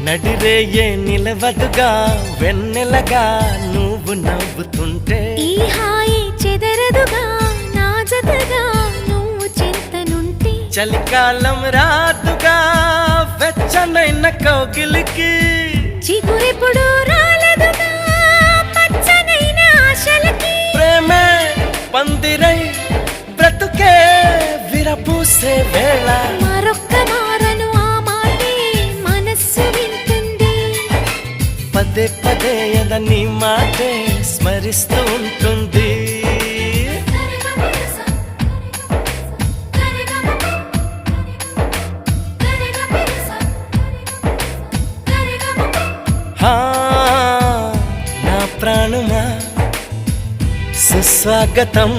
నడిరేయే నిలవదుగా వెన్నెలగా నువ్వు నవ్వుతుంటే ఈ హాయి చెదరదుగా నా జతగా నువ్వు చింతనుంటే చలికాలం రాదుగా వెచ్చనైన కౌగిలికి చిగురెప్పుడు రాలదుగా పచ్చనైన ఆశలకి ప్రేమే పందిరై బ్రతుకే విరపూసే వేళ మరొక్క మారను ఆ మాటే మనస్సు వింటుంది పదే పదే నీ మాటే స్మరిస్తూ ఉంటుంది హా, నా ప్రాణమా సుస్వాగతం